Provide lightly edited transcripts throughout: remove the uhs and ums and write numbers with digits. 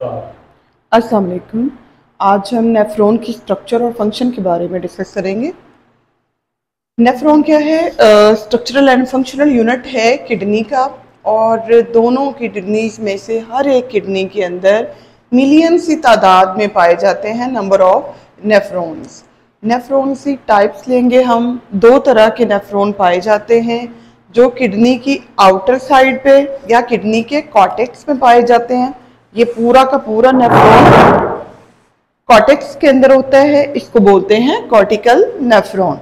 अस्सलाम वालेकुम। आज हम नेफ्रॉन की स्ट्रक्चर और फंक्शन के बारे में डिस्कस करेंगे। नेफ्रॉन क्या है? स्ट्रक्चरल एंड फंक्शनल यूनिट है किडनी का, और दोनों किडनीज में से हर एक किडनी के अंदर मिलियन की तादाद में पाए जाते हैं नंबर ऑफ नेफ्रॉन्स। नेफ्रॉन की टाइप्स लेंगे हम। दो तरह के नेफ्रॉन पाए जाते हैं, जो किडनी की आउटर साइड पे या किडनी के कॉर्टेक्स में पाए जाते हैं। ये पूरा का पूरा नेफ्रॉन कॉर्टेक्स के अंदर होता है, इसको बोलते हैं cortical nephron.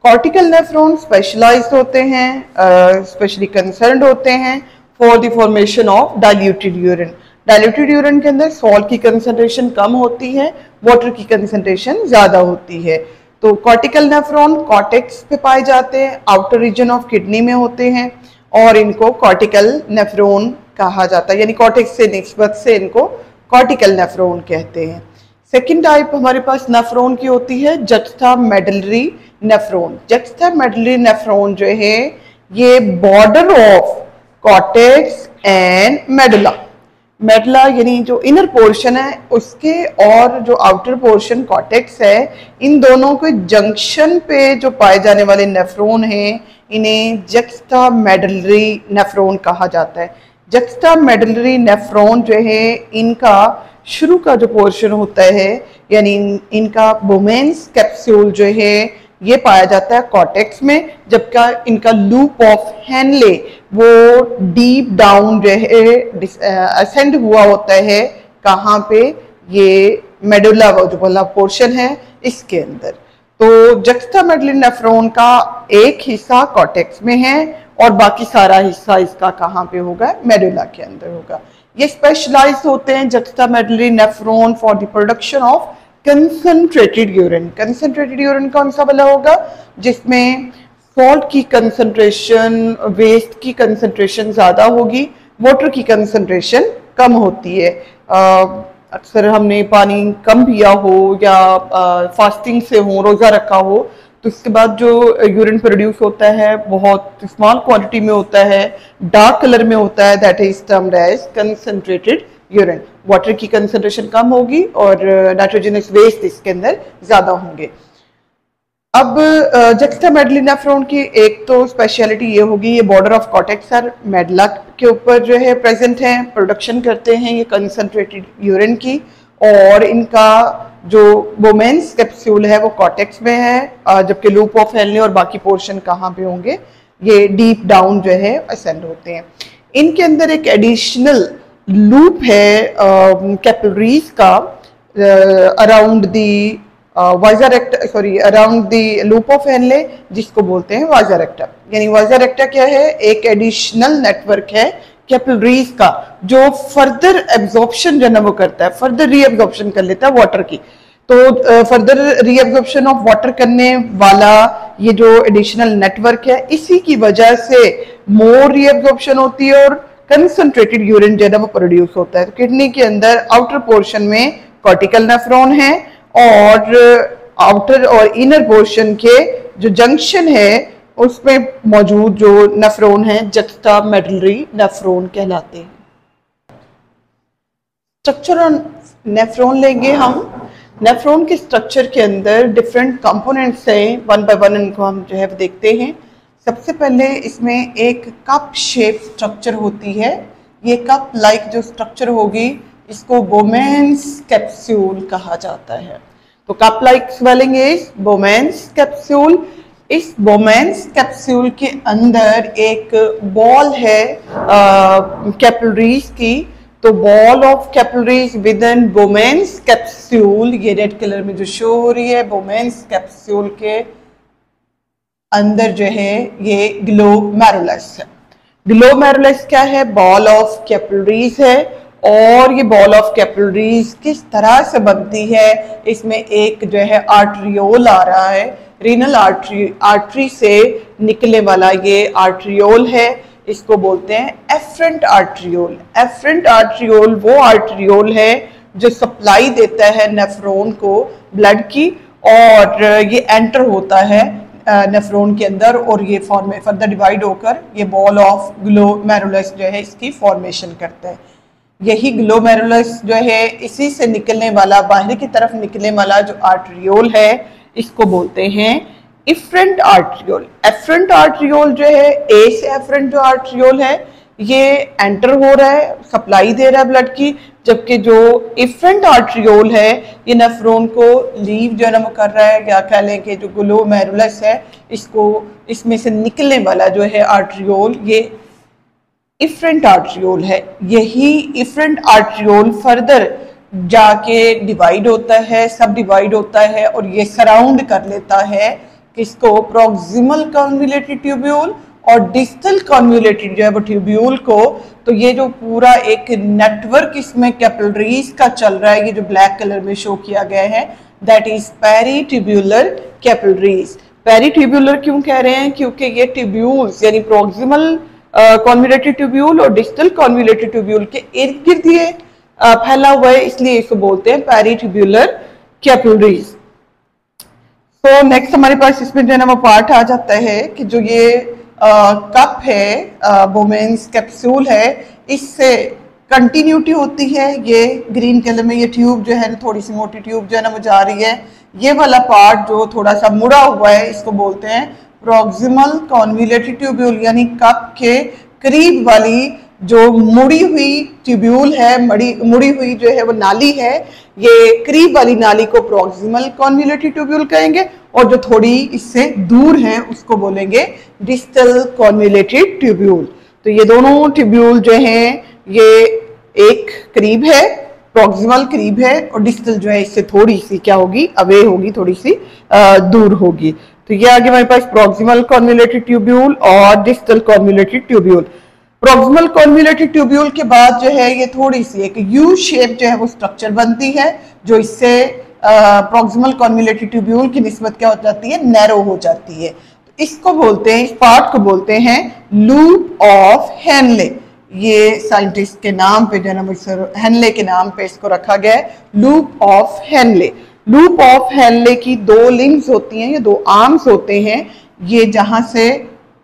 Cortical nephron specialised होते हैं, स्पेशली कंसर्न्ड होते हैं for the formation of diluted urine. Diluted urine के अंदर सॉल्ट की कंसंट्रेशन कम होती है, वाटर की कंसंट्रेशन ज़्यादा होती है। तो कॉर्टिकल नेफ्रॉन कॉर्टेक्स पे पाए जाते हैं, आउटर रीजन ऑफ किडनी में होते हैं, और इनको कॉर्टिकल नेफ्रॉन कहा जाता है, यानी कॉर्टेक्स से निस्बत से इनको कॉर्टिकल नेफ्रॉन कहते हैं। सेकेंड टाइप हमारे पास नेफ्रॉन की होती है जक्स्टामेडुलरी नेफ्रॉन। जक्स्टामेडुलरी नेफ्रॉन जो है ये border of cortex and medulla, medulla यानी जो इनर पोर्शन है उसके और जो आउटर पोर्शन कॉर्टेक्स है, इन दोनों के जंक्शन पे जो पाए जाने वाले नेफ्रॉन हैं इन्हें जक्स्टामेडुलरी नेफ्रॉन कहा जाता है। जक्स्टामेडुलरी नेफ्रॉन जो है इनका शुरू का जो पोर्शन होता है, यानी इनका बोमेंस कैप्सूल जो है ये पाया जाता है कॉर्टेक्स में, जबकि इनका लूप ऑफ हेनले वो डीप डाउन जो है असेंड हुआ होता है। कहाँ पे? ये मेडुला जो वाला पोर्शन है इसके अंदर। तो जक्स्टामेडुलरी नेफ्रॉन का एक हिस्सा कॉर्टेक्स में है और बाकी सारा हिस्सा इसका कहाँ पे होगा? मेडुला के अंदर होगा। ये स्पेशलाइज होते हैं juxtamedullary nephron for the production of concentrated urine. Concentrated urine कौन सा वाला होगा? जिसमें सॉल्ट की कंसंट्रेशन, वेस्ट की कंसंट्रेशन ज़्यादा होगी, वाटर की कंसंट्रेशन कम होती है। अक्सर हमने पानी कम पिया हो या फास्टिंग से हो, रोज़ा रखा हो, तो इसके बाद जो यूरिन प्रोड्यूस होता है बहुत स्मॉल क्वांटिटी में होता है, डार्क कलर में होता है, that is termed as concentrated urine. Water की कंसंट्रेशन कम होगी और नाइट्रोजनस वेस्ट इसके अंदर ज़्यादा होंगे। अब जक्स्टामेडुलरी नेफ्रॉन की एक तो स्पेशलिटी ये होगी, ये बॉर्डर ऑफ कॉर्टेक्स और मेडुला के ऊपर जो है प्रेजेंट है, प्रोडक्शन करते हैं ये कंसंट्रेटेड यूरिन की, और इनका जो बोमेंस कैप्सूल है वो कॉर्टेक्स में है, जबकि लूप ऑफ हेनले और बाकी पोर्शन कहाँ पे होंगे? ये डीप डाउन जो है असेंड होते हैं। इनके अंदर एक एडिशनल लूप है कैपिलरीज का around the vasa recta, sorry around the loop of Henle, जिसको बोलते हैं वाइजर रेक्टा। यानी वाइजर रेक्टा क्या है? एक एडिशनल नेटवर्क है कैपिलरीज का जो फर्दर एब्जॉर्प्शन जो है वो करता है, फर्दर रीएब्जॉर्प्शन कर लेता है वाटर की। तो फर्दर रीएब्जॉर्प्शन ऑफ वाटर करने वाला ये जो एडिशनल नेटवर्क है, इसी की वजह से मोर रीएब्जॉर्प्शन होती है और कंसंट्रेटेड यूरिन जो है वो प्रोड्यूस होता है। तो किडनी के अंदर आउटर पोर्शन में कॉर्टिकल नेफ्रॉन है और आउटर और इनर पोर्शन के जो जंक्शन है उसमें मौजूद जो नेफ्रॉन है जक्स्टामेडुलरी नेफ्रॉन कहलाते हैं। स्ट्रक्चर ऑन नेफ्रॉन लेंगे हम। नेफ्रॉन के स्ट्रक्चर के अंदर डिफरेंट कंपोनेंट्स हैं, वन बाय वन इनको हम जो है देखते हैं। सबसे पहले इसमें एक कप शेप स्ट्रक्चर होती है। ये कप लाइक जो स्ट्रक्चर होगी इसको बोमेंस कैप्सूल कहा जाता है। तो cup like swelling is बोमेंस capsule. इस बोमेंस कैप्सूल के अंदर एक बॉल है कैपिलरीज की। तो ball of capillaries with in बोमेंस capsule, ये रेड कलर में जो शो हो रही है, बोमेंस कैप्सूल के अंदर जो है ये ग्लोमेरुलस है। ग्लोमेरुलस क्या है? बॉल ऑफ कैपिलरीज है। और ये बॉल ऑफ कैपिलरीज किस तरह से बनती है? इसमें एक जो है आर्ट्रियोल आ रहा है, रीनल आर्टरी से निकलने वाला ये आर्ट्रियोल है, इसको बोलते हैं एफरेंट आर्ट्रियोल। एफरेंट आर्ट्रियोल वो आर्ट्रियोल है जो सप्लाई देता है नेफ्रॉन को ब्लड की, और ये एंटर होता है नेफ्रॉन के अंदर और ये फर्दर डिवाइड होकर ये बॉल ऑफ ग्लोमेरुलस जो है इसकी फॉर्मेशन करता है। यही ग्लोमेरुलस जो है, इसी से निकलने वाला, बाहर की तरफ निकलने वाला जो आर्टरियोल है, इसको बोलते हैं इफरेंट आर्टरियोल। एफरेंट आर्टरियोल जो है, ए से एफरेंट जो आर्टरियोल है, ये एंटर हो रहा है, सप्लाई दे रहा है ब्लड की, जबकि जो इफरेंट आर्टरियोल है, ये नेफ्रॉन को लीव जो है ना वो कर रहा है, या कह लें कि जो ग्लोमेरुलस है, इसको, इसमें से निकलने वाला जो है आर्टरियोल, ये इफरेंट आर्टरियोल है। यही इफरेंट आर्टरियोल फर्दर जाके डिवाइड होता है, सब डिवाइड होता है, और ये सराउंड कर लेता है किसको, प्रॉक्सिमल कॉन्वोल्यूटेड ट्यूब्यूल और डिस्टल कॉन्वोल्यूटेड जो है वो ट्यूब्यूल को। तो ये जो पूरा एक नेटवर्क इसमें कैपिलरीज का चल रहा है, ये जो ब्लैक कलर में शो किया गया है, दैट इज पेरीट्यूब्यूलर कैपिलरीज। पेरीट्यूब्यूलर क्यों कह रहे हैं, क्योंकि ये ट्यूब्यूल्स यानी प्रॉक्सिमल कॉन्वोल्यूटेड ट्यूब्यूल और डिस्टल कॉन्वोल्यूटेड ट्यूब्यूल के इर्द गिर्द ये फैला हुआ है, इसलिए इसको बोलते हैं पेरीट्यूब्यूलर कैपिलरीज। तो नेक्स्ट हमारे पास इसमें जो है ना वो पार्ट आ जाता है कि जो ये कप है, बोमेंस कैप्सूल है, इससे कंटिन्यूटी होती है। ये ग्रीन कलर में ये ट्यूब जो है, थोड़ी सी मोटी ट्यूब जो है ना वो जा रही है। ये वाला पार्ट जो थोड़ा सा मुड़ा हुआ है, इसको बोलते हैं प्रॉक्सिमल कॉन्वोल्यूटेड ट्यूब्यूल, यानी कप के करीब वाली जो मुड़ी हुई ट्यूब्यूल है, मुड़ी हुई जो है वो नाली है, ये करीब वाली नाली को प्रॉक्सिमल कॉन्वोल्यूटेड ट्यूब्यूल कहेंगे, और जो थोड़ी इससे दूर है उसको बोलेंगे डिस्टल कॉन्वोल्यूटेड ट्यूब्यूल। तो ये दोनों ट्यूब्यूल जो हैं, ये एक करीब है, प्रॉक्सिमल करीब है, और डिस्टल जो है इससे थोड़ी सी क्या होगी, अवे होगी, थोड़ी सी दूर होगी। तो ये आगे हमारे पास प्रॉक्सिमल कॉन्वोल्यूटेड ट्यूब्यूल और distal convoluted tubule. Proximal convoluted tubule के बाद जो है ये थोड़ी सी एक यू शेप जो है वो स्ट्रक्चर बनती है, जो इससे प्रॉक्सिमल कॉन्वोल्यूटेड ट्यूब्यूल की निस्बत क्या हो जाती है, नैरो हो जाती है। तो इसको बोलते हैं, इस पार्ट को बोलते हैं लूप ऑफ हेनले। ये साइंटिस्ट के नाम पे जो है ना, हेनले के नाम पे इसको रखा गया है, loop of Henley. Loop of Henley की दो लिम्स होती हैं, ये दो आर्म्स होते हैं। ये जहां से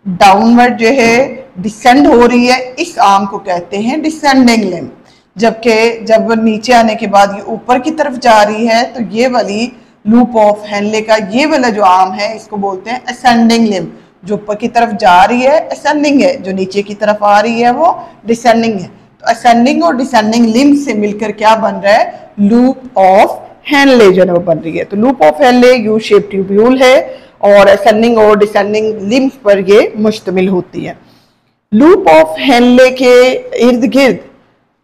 डाउनवर्ड जो है डिसेंड हो रही है, इस आर्म को कहते हैं डिसेंडिंग लिम्ब, जबकि जब नीचे आने के बाद ये ऊपर की तरफ जा रही है, तो ये वाली लूप ऑफ हेनले का ये वाला जो आर्म है, इसको बोलते हैं असेंडिंग लिम्ब। जो ऊपर की तरफ जा रही है असेंडिंग है, जो नीचे की तरफ आ रही है वो डिसेंडिंग है। तो असेंडिंग और डिसेंडिंग लिम्ब से मिलकर क्या बन रहा है, लूप ऑफ हेनले जो है वो बन रही है। तो loop of Henley U shape tubule है, और असेंडिंग और डिसेंडिंग लिम्स पर ये मुश्तमिल होती है। लूप ऑफ हेनले के इर्द गिर्द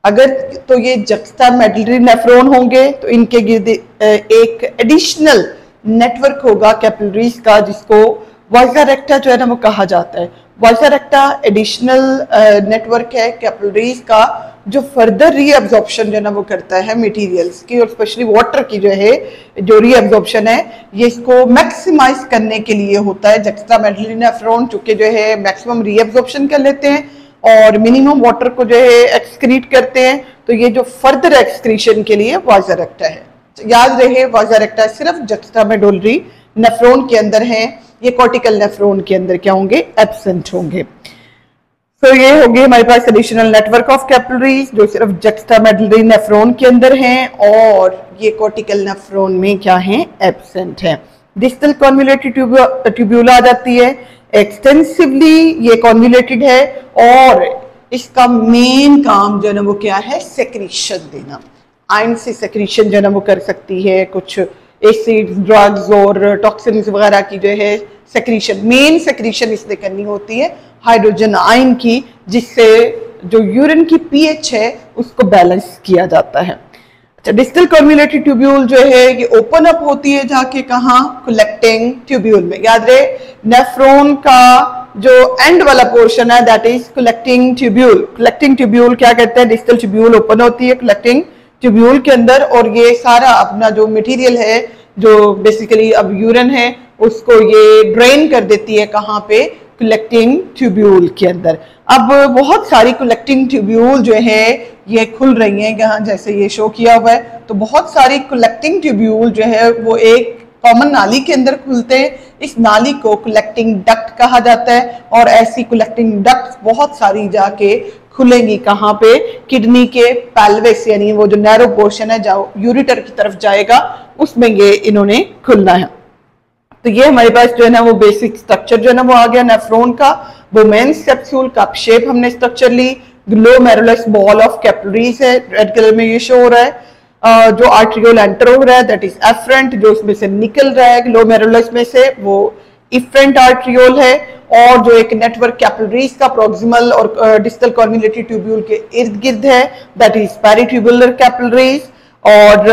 अगर तो ये जक्स्टामेडुलरी नेफ्रॉन होंगे, तो इनके गिर्द एक एडिशनल नेटवर्क होगा कैपिलरीज का, जिसको वाइजा रेक्टा जो है ना वो कहा जाता है। वाइजा रेक्टा एडिशनल नेटवर्क है कैपिलरीज का, जो फर्दर रीअब्जॉर्प्शन जो है ना वो करता है मटेरियल्स की, और स्पेशली वाटर की जो है, जो रीअब्जॉर्प्शन है, ये इसको मैक्सिमाइज करने के लिए होता है। जक्स्टामेडुलरी नेफ्रॉन चूंकि जो है मैक्सिमम रीअब्जॉर्प्शन कर लेते हैं और मिनिमम वाटर को जो है एक्सक्रीट करते हैं, तो ये जो फर्दर एक्सक्रीशन के लिए वाइजा रेक्टा है। याद रहे, वाइजा रेक्टा सिर्फ जक्स्टामेडुलरी नेफ्रॉन के अंदर है, ये कॉर्टिकल नेफ्रॉन के अंदर क्या होंगे, एब्सेंट होंगे। तो ये होगी हमारे पास एडिशनल नेटवर्क ऑफ कैपिलरीज जो सिर्फ जक्स्टामेडुलरी नेफ्रॉन के अंदर हैं, और ये कॉर्टिकल नेफ्रॉन में क्या है, एब्सेंट है। डिस्टल कॉन्वोल्यूटेड ट्यूब्यूल आ जाती है, एक्सटेंसिवली ये कॉन्वोल्यूटेड है, और इसका मेन काम जो है ना वो क्या है, सेक्रीशन देना। आयन से सेक्रीशन जो है ना वो कर सकती है, कुछ एसिड्स, ड्रग्स और टॉक्सिन्स वगैरह की जो है सेक्रीशन, मेन सेक्रीशन इसने करनी होती है हाइड्रोजन आयन की, जिससे जो यूरिन की पीएच है उसको बैलेंस किया जाता है। अच्छा, डिस्टल कॉन्वोल्यूटेड ट्यूब्यूल जो है ये ओपन अप होती है जाके कहाँ, कलेक्टिंग ट्यूब्यूल में। याद रहे, नेफ्रॉन का जो एंड वाला पोर्शन है that is collecting tubule. Collecting tubule क्या कहते हैं, डिस्टल ट्यूब्यूल ओपन होती है कलेक्टिंग ट्यूब्यूल के अंदर, और ये सारा अपना जो मटेरियल है, जो बेसिकली अब यूरिन है, उसको ये ड्रेन कर देती है कहाँ पे, कलेक्टिंग ट्यूब्यूल के अंदर। अब बहुत सारी कलेक्टिंग ट्यूब्यूल जो है ये खुल रही हैं, यहाँ जैसे ये शो किया हुआ है, तो बहुत सारी कलेक्टिंग ट्यूब्यूल जो है वो एक कॉमन नाली के अंदर खुलते हैं। इस नाली को कलेक्टिंग डक्ट कहा जाता है, और ऐसी कलेक्टिंग डक्ट बहुत सारी जाके खुलेंगी कहाँ पे, किडनी के पेल्विस यानी वो जो नैरो पोर्शन है जो यूरेटर की तरफ जाएगा उसमें ये इन्होंने खुलना है। तो ये हमारे पास जो है ना वो बेसिक स्ट्रक्चर जो है ना वो आ गया नेफ्रॉन का। बोमेन्स कैप्सूल कप शेप हमने स्ट्रक्चर ली, ग्लोमेरुलस बॉल ऑफ कैपिलरीज है, रेड कलर में ये शो हो रहा है। जो आर्ट्रियोल एंटर हो रहा है दैट इज एफरेंट, जो उसमें से निकल रहा है ग्लोमेरुलस में से वो इफरेंट आर्ट्रियोल है। और जो एक नेटवर्क कैपिलरीज का प्रोक्सिमल और डिस्टल कॉन्वोल्यूटेड ट्यूब्यूल के इर्द गिर्द है दैट इज पेरिट्यूबुलर कैपिलरीज। और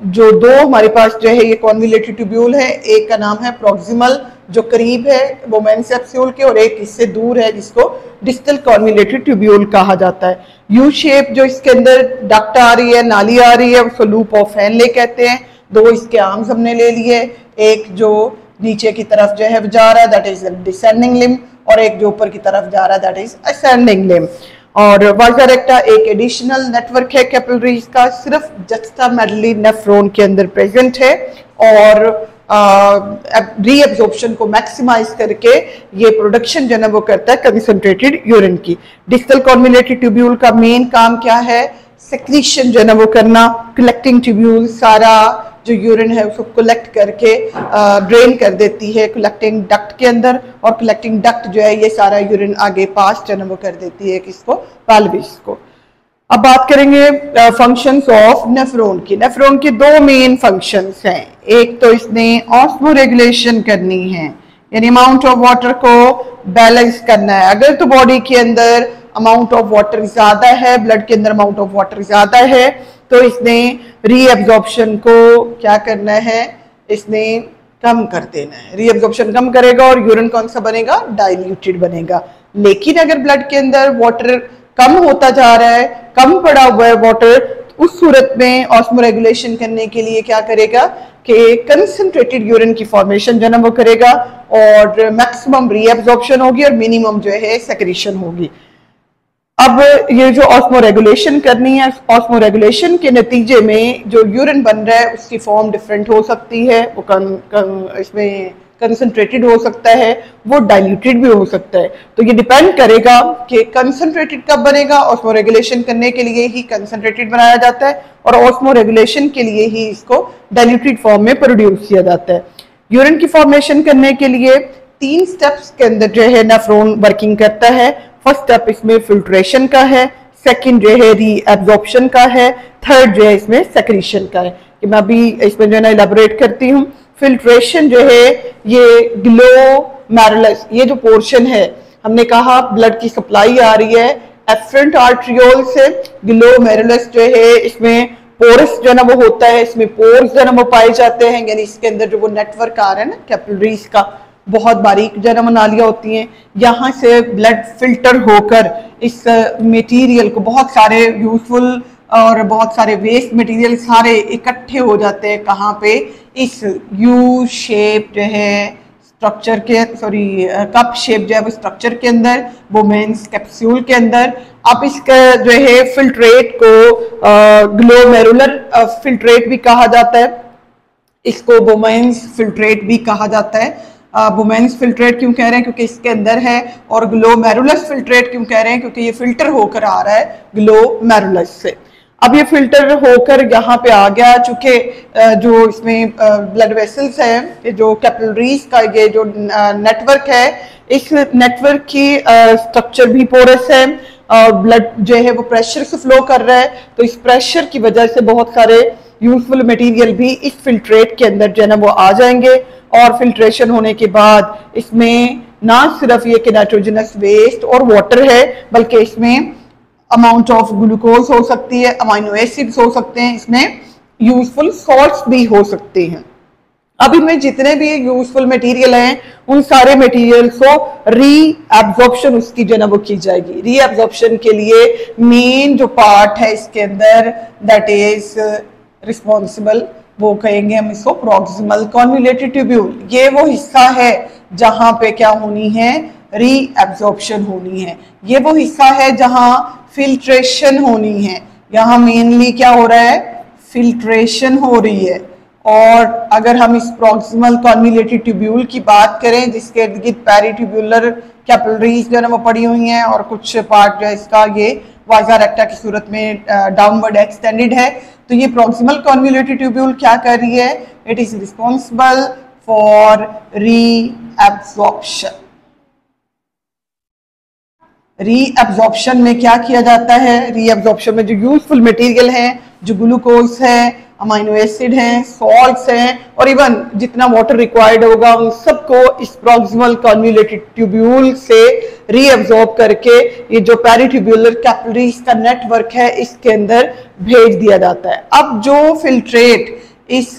जो दो हमारे पास जो है ये कॉन्वोल्यूटेड ट्यूब्यूल है, एक का नाम है प्रोक्सिमल जो करीब है बोमेन्स कैप्सूल के, और एक इससे दूर है जिसको डिस्टल कॉन्वोल्यूटेड ट्यूब्यूल कहा जाता है। यू शेप जो इसके अंदर डक्ट आ रही है, नाली आ रही है, उसको लूप ऑफ हेनले कहते हैं। दो इसके आर्म्स हमने ले लिए, एक जो नीचे की तरफ जो है जा रहा है दैट इज डिसेंडिंग लिम्ब, और एक जो ऊपर की तरफ जा रहा है दैट इज असेंडिंग लिम्ब। और वासा रेक्टा एक एडिशनल नेटवर्क है कैपिलरीज का, सिर्फ जस्टामेडली नेफ्रॉन के अंदर प्रेजेंट है, और रीअब्जॉर्प्शन को मैक्सिमाइज करके ये प्रोडक्शन जो है वो करता है कंसंट्रेटेड यूरिन की। डिस्टल कॉन्वोल्यूटेड ट्यूब्यूल का मेन काम क्या है, सेक्रीशन जो है ना वो करना। कलेक्टिंग ट्यूब्यूल सारा जो यूरिन है उसको कलेक्ट करके ड्रेन कर देती है कलेक्टिंग डक्ट के अंदर, और कलेक्टिंग डक्ट जो है ये सारा यूरिन आगे पास जो है वो कर देती है किसको, पेल्विस को। अब बात करेंगे फंक्शंस ऑफ नेफ्रॉन की। नेफ्रॉन के दो मेन फंक्शंस हैं, एक तो इसने ऑस्मो रेगुलेशन करनी है यानी अमाउंट ऑफ वाटर को बैलेंस करना है। अगर तो बॉडी के अंदर अमाउंट ऑफ वाटर ज्यादा है, ब्लड के अंदर अमाउंट ऑफ वाटर ज्यादा है, तो इसने रीअब्जॉर्प्शन को क्या करना है, इसने कम कर देना है। रीअब्जॉर्प्शन कम करेगा और यूरिन कौन सा बनेगा, डाइल्यूटेड बनेगा। लेकिन अगर ब्लड के अंदर वाटर कम होता जा रहा है, कम पड़ा हुआ है वाटर, उस सूरत में ऑस्मो रेगुलेशन करने के लिए क्या करेगा कि कंसंट्रेटेड यूरिन की फॉर्मेशन जो है ना वो करेगा, और मैक्सिमम रीअब्जॉर्प्शन होगी और मिनिमम जो है सेक्रीशन होगी। अब ये जो ऑस्मो रेगुलेशन करनी है, ऑस्मो रेगुलेशन के नतीजे में जो यूरिन बन रहा है उसकी फॉर्म डिफरेंट हो सकती है, वो इसमें कंसंट्रेटेड हो सकता है, वो डाइल्यूटेड भी हो सकता है। तो ये डिपेंड करेगा कि कंसंट्रेटेड कब बनेगा। ऑस्मो रेगुलेशन करने के लिए ही कंसंट्रेटेड बनाया जाता है, और ऑस्मो रेगुलेशन के लिए ही इसको डाइल्यूटेड फॉर्म में प्रोड्यूस किया जाता है। यूरिन की फॉर्मेशन करने के लिए 3 स्टेप्स के अंदर जो है नेफ्रॉन वर्किंग करता है। फर्स्ट स्टेप इसमें फिल्ट्रेशन का है, सेकंड जो है रीअब्जॉर्प्शन का है, थर्ड जो है इसमें सेक्रीशन का है। कि मैं अभी इसमें जो है ना इलेबोरेट करती हूँ। फिल्ट्रेशन जो है ये ग्लोमेरुलस, ये जो पोर्शन है, हमने कहा ब्लड की सप्लाई आ रही है एफरेंट आर्ट्रियोल से, ग्लोमेरुलस जो है इसमें पोरस जो है ना वो होता है, इसमें पोर्स जो है ना वो पाए जाते हैं, यानी इसके अंदर जो वो नेटवर्क आ रहा है ना कैपिलरीज का, बहुत बारीक जो है ना नालियां होती हैं, यहाँ से ब्लड फिल्टर होकर इस मटेरियल को, बहुत सारे यूजफुल और बहुत सारे वेस्ट मटेरियल सारे इकट्ठे हो जाते हैं कहाँ पे, इस यू शेप जो है स्ट्रक्चर के, सॉरी कप शेप जो है वो स्ट्रक्चर के अंदर, बोमेन्स कैप्सूल के अंदर। अब इसका जो है फिल्ट्रेट को ग्लोमेरुलर फिल्ट्रेट भी कहा जाता है, इसको बोमेन्स फिल्ट्रेट भी कहा जाता है। बोमेन्स फिल्ट्रेट क्यों कह रहे हैं, क्योंकि इसके अंदर है, और ग्लोमेरुलस फिल्ट्रेट क्यों कह रहे हैं, क्योंकि ये फिल्टर होकर आ रहा है ग्लोमेरुलस से। अब ये फिल्टर होकर यहाँ पे आ गया, चूंकि जो इसमें ब्लड वेसल्स हैं, जो कैपिलरीज का ये जो नेटवर्क है, इस नेटवर्क की स्ट्रक्चर भी पोरस है, और ब्लड जो है वो प्रेशर से फ्लो कर रहा है, तो इस प्रेशर की वजह से बहुत सारे यूजफुल मटेरियल भी इस फिल्ट्रेट के अंदर जो है ना वो आ जाएंगे, और फिल्ट्रेशन होने के बाद इसमें ना सिर्फ ये कि नाइट्रोजनस वेस्ट और वाटर है, बल्कि इसमें अमाउंट ऑफ ग्लूकोज हो सकती है, अमाइनो एसिड्स हो सकते हैं, इसमें यूजफुल सॉल्ट्स भी हो सकते हैं। अभी में जितने भी यूजफुल मटेरियल हैं उन सारे मटेरियल्स को रीअब्जॉर्प्शन उसकी जो है ना वो की जाएगी। रीअब्जॉर्प्शन के लिए मेन जो पार्ट है इसके अंदर दैट इज रिस्पॉन्सिबल, वो कहेंगे हम इसको प्रॉक्सिमल कॉन्वोल्यूटेड ट्यूब्यूल। ये वो हिस्सा है जहां पे क्या होनी है, रीअब्जॉर्प्शन होनी है। ये वो हिस्सा है जहां फिल्ट्रेशन होनी है। यहाँ मेनली क्या हो रहा है, फिल्ट्रेशन हो रही है। और अगर हम इस प्रॉक्सिमल कॉन्वोल्यूटेड ट्यूब्यूल की बात करें जिसके इर्द गिर्द पेरिट्यूब्यूलर कैपिलरीज जो है ना वो पड़ी हुई हैं और कुछ पार्ट जो है इसका ये वाजा रेक्टा की सूरत में डाउनवर्ड एक्सटेंडेड है। तो ये प्रॉक्सिमल कॉन्वोल्यूटेड ट्यूब्यूल क्या कर रही है, it is responsible for reabsorption. Reabsorption में क्या किया जाता है, रीएब्जॉर्प्शन में जो यूजफुल मटेरियल है, जो ग्लूकोज है, अमाइनो एसिड हैं, सॉल्ट्स हैं और इवन जितना वाटर रिक्वायर्ड होगा उन सबको इस प्रॉक्सिमल कॉन्वोल्यूटेड ट्यूब्यूल से रीअब्सॉर्ब करके ये जो पेरिट्यूब्यूलर कैपिलरीज का नेटवर्क है इसके अंदर भेज दिया जाता है। अब जो फिल्ट्रेट इस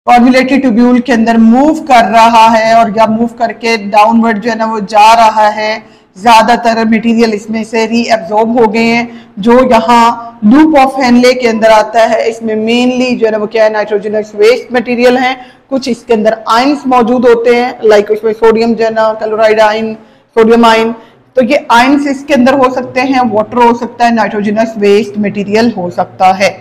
कॉन्वोल्यूटेड ट्यूब्यूल के अंदर मूव कर रहा है और या मूव करके डाउनवर्ड जो है ना वो जा रहा है, ज्यादातर मटेरियल इसमें से रीअब्सॉर्ब हो गए हैं। जो यहाँ लूप ऑफ हेनले के अंदर आता है इसमें मेनली जो है ना वो क्या है, नाइट्रोजनस वेस्ट मटेरियल है। कुछ इसके अंदर आयंस मौजूद होते हैं, लाइक उसमें सोडियम जो है ना क्लोराइड आयन, सोडियम आयन, तो ये आयंस इसके अंदर हो सकते हैं, वाटर हो सकता है, नाइट्रोजनस वेस्ट मटेरियल हो सकता है।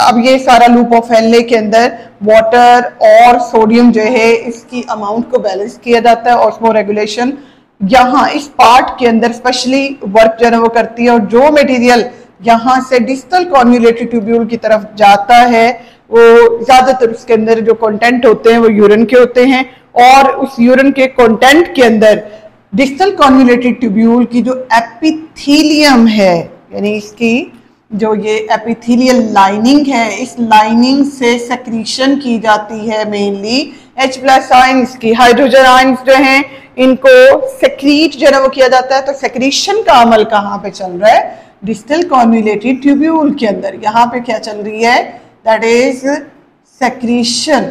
अब ये सारा लूप ऑफ हेनले के अंदर वाटर और सोडियम जो है इसकी अमाउंट को बैलेंस किया जाता है। ऑस्मो रेगुलेशन यहाँ इस पार्ट के अंदर स्पेशली वर्क जो है वो करती है और जो मटेरियल यहाँ से डिस्टल कॉन्वोल्यूटेड ट्यूब्यूल की तरफ जाता है वो ज्यादातर उसके अंदर जो कंटेंट होते हैं वो यूरिन के होते हैं और उस यूरिन के कंटेंट के अंदर डिस्टल कॉन्वोल्यूटेड ट्यूब्यूल की जो एपिथेलियम है, यानी इसकी जो ये एपिथेलियल लाइनिंग है, इस लाइनिंग से सेक्रीशन की जाती है मेनली H+ आयंस की। हाइड्रोजन आयंस जो हैं इनको सेक्रीट जो है वो किया जाता है। तो सेक्रीशन का अमल कहाँ पे चल रहा है, डिस्टल कॉन्वोल्यूटेड ट्यूब्यूल के अंदर। यहाँ पे क्या चल रही है, दैट इज सेक्रीशन।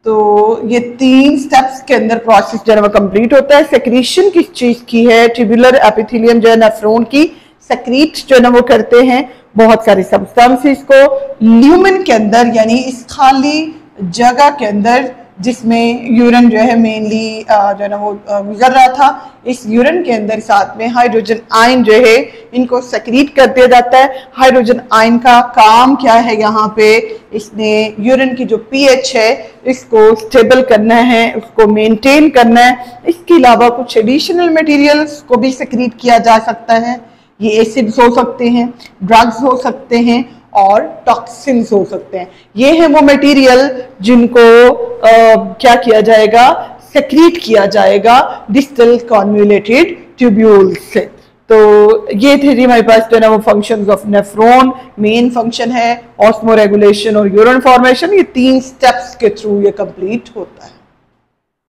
तो ये 3 स्टेप्स के अंदर प्रोसेस जो है वो कंप्लीट होता है। सेक्रीशन किस चीज की है, ट्यूबुलर एपिथेलियम जो है नेफ्रॉन की सेक्रीट जो है ना वो करते हैं बहुत सारी सब्सटेंसेस को ल्यूमेन के अंदर, यानी इस खाली जगह के अंदर जिसमें यूरिन जो है मेनली जो है ना वो गुजर रहा था, इस यूरिन के अंदर साथ में हाइड्रोजन आयन जो है इनको सेक्रीट कर दिया जाता है। हाइड्रोजन आयन का काम क्या है, यहाँ पे इसने यूरिन की जो पीएच है इसको स्टेबल करना है, उसको मेंटेन करना है। इसके अलावा कुछ एडिशनल मटेरियल्स को भी सेक्रीट किया जा सकता है। ये एसिड्स हो सकते हैं, ड्रग्स हो सकते हैं और टॉक्सिन्स हो सकते हैं। ये है वो मटेरियल जिनको क्या किया जाएगा, सेक्रीट किया जाएगा डिस्टल कॉन्वोल्यूटेड ट्यूब्यूल से। तो ये थे जी हमारे पास जो है ना वो functions of nephron. Main function है ऑस्मो रेगुलेशन और यूरिन फॉर्मेशन। ये 3 स्टेप्स के थ्रू ये कंप्लीट होता है।